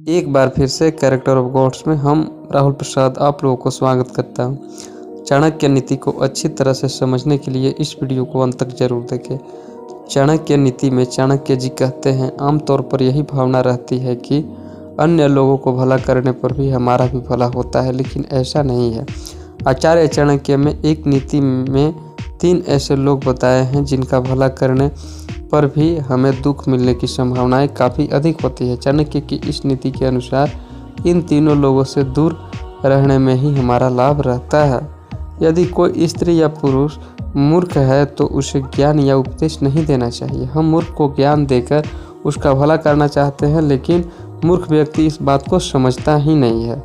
एक बार फिर से कैरेक्टर ऑफ गॉड्स में हम राहुल प्रसाद आप लोगों को स्वागत करता हूँ। चाणक्य नीति को अच्छी तरह से समझने के लिए इस वीडियो को अंत तक जरूर देखें। चाणक्य नीति में चाणक्य जी कहते हैं, आमतौर पर यही भावना रहती है कि अन्य लोगों को भला करने पर भी हमारा भी भला होता है, लेकिन ऐसा नहीं है। आचार्य चाणक्य में एक नीति में 3 ऐसे लोग बताए हैं जिनका भला करने पर भी हमें दुख मिलने की संभावनाएं काफ़ी अधिक होती है। चाणक्य की इस नीति के अनुसार इन तीनों लोगों से दूर रहने में ही हमारा लाभ रहता है। यदि कोई स्त्री या पुरुष मूर्ख है तो उसे ज्ञान या उपदेश नहीं देना चाहिए। हम मूर्ख को ज्ञान देकर उसका भला करना चाहते हैं, लेकिन मूर्ख व्यक्ति इस बात को समझता ही नहीं है।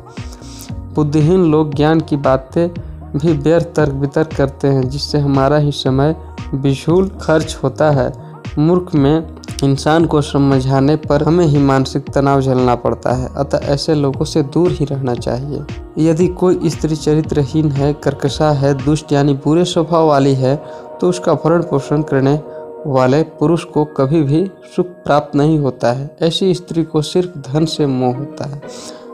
बुद्धिहीन लोग ज्ञान की बातें भी व्यर्थ तर्क वितर्क करते हैं, जिससे हमारा ही समय बेफिजूल खर्च होता है। मूर्ख में इंसान को समझाने पर हमें ही मानसिक तनाव झेलना पड़ता है, अतः ऐसे लोगों से दूर ही रहना चाहिए। यदि कोई स्त्री चरित्रहीन है, कर्कशा है, दुष्ट यानी बुरे स्वभाव वाली है, तो उसका भरण पोषण करने वाले पुरुष को कभी भी सुख प्राप्त नहीं होता है। ऐसी स्त्री को सिर्फ धन से मोह होता है।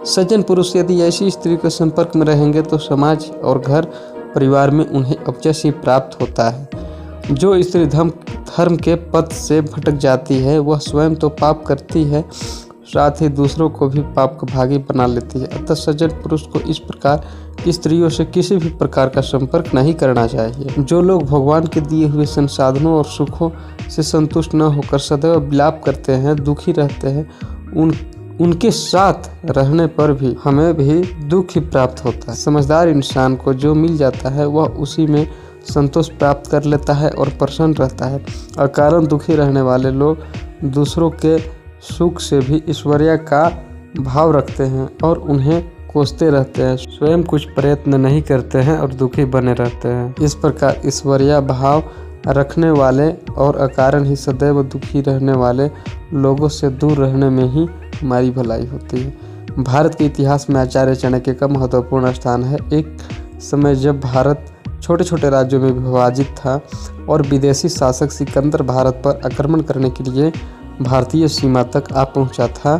सज्जन पुरुष यदि ऐसी स्त्री के संपर्क में रहेंगे तो समाज और घर परिवार में उन्हें अपजस ही प्राप्त होता है। जो स्त्री धर्म के पथ से भटक जाती है वह स्वयं तो पाप करती है, साथ ही दूसरों को भी पाप का भागी बना लेती है। अतः सज्जन पुरुष को इस प्रकार की स्त्रियों से किसी भी प्रकार का संपर्क नहीं करना चाहिए। जो लोग भगवान के दिए हुए संसाधनों और सुखों से संतुष्ट न होकर सदैव विलाप करते हैं, दुखी रहते हैं, उनके साथ रहने पर भी हमें भी दुख ही प्राप्त होता है। समझदार इंसान को जो मिल जाता है वह उसी में संतोष प्राप्त कर लेता है और प्रसन्न रहता है। अकारण दुखी रहने वाले लोग दूसरों के सुख से भी ईश्वर्य का भाव रखते हैं और उन्हें कोसते रहते हैं, स्वयं कुछ प्रयत्न नहीं करते हैं और दुखी बने रहते हैं। इस प्रकार ईश्वर्य भाव रखने वाले और अकारण ही सदैव दुखी रहने वाले लोगों से दूर रहने में ही हमारी भलाई होती है। भारत के इतिहास में आचार्य चाणक्य का महत्वपूर्ण स्थान है। एक समय जब भारत छोटे छोटे राज्यों में विभाजित था और विदेशी शासक सिकंदर भारत पर आक्रमण करने के लिए भारतीय सीमा तक आ पहुंचा था,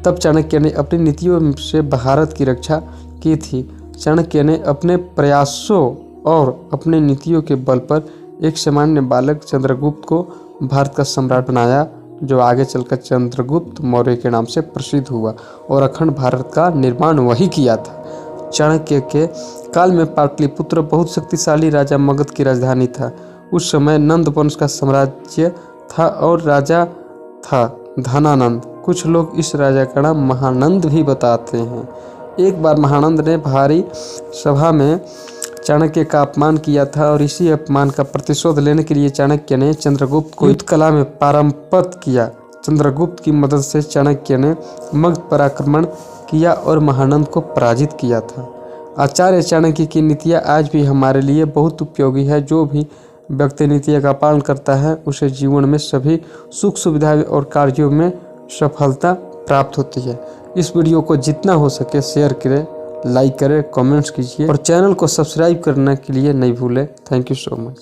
तब चाणक्य ने अपनी नीतियों से भारत की रक्षा की थी। चाणक्य ने अपने प्रयासों और अपने नीतियों के बल पर एक सामान्य बालक चंद्रगुप्त को भारत का सम्राट बनाया, जो आगे चलकर चंद्रगुप्त मौर्य के नाम से प्रसिद्ध हुआ और अखंड भारत का निर्माण वही किया था। चाणक्य के काल में पाटलिपुत्र बहुत शक्तिशाली राजा मगध की राजधानी था। उस समय नंद वंश का साम्राज्य था और राजा था धनानंद। कुछ लोग इस राजा का नाम महानंद भी बताते हैं। एक बार महानंद ने भारी सभा में चाणक्य का अपमान किया था और इसी अपमान का प्रतिशोध लेने के लिए चाणक्य ने चंद्रगुप्त को युद्ध कला में पारंगत किया। चंद्रगुप्त की मदद से चाणक्य ने मगध पर आक्रमण किया और महानंद को पराजित किया था। आचार्य चाणक्य की नीतियाँ आज भी हमारे लिए बहुत उपयोगी है। जो भी व्यक्ति नीतियों का पालन करता है उसे जीवन में सभी सुख सुविधा और कार्यों में सफलता प्राप्त होती है। इस वीडियो को जितना हो सके शेयर करें, लाइक करें, कमेंट्स कीजिए और चैनल को सब्सक्राइब करने के लिए नहीं भूलें। Thank you so much.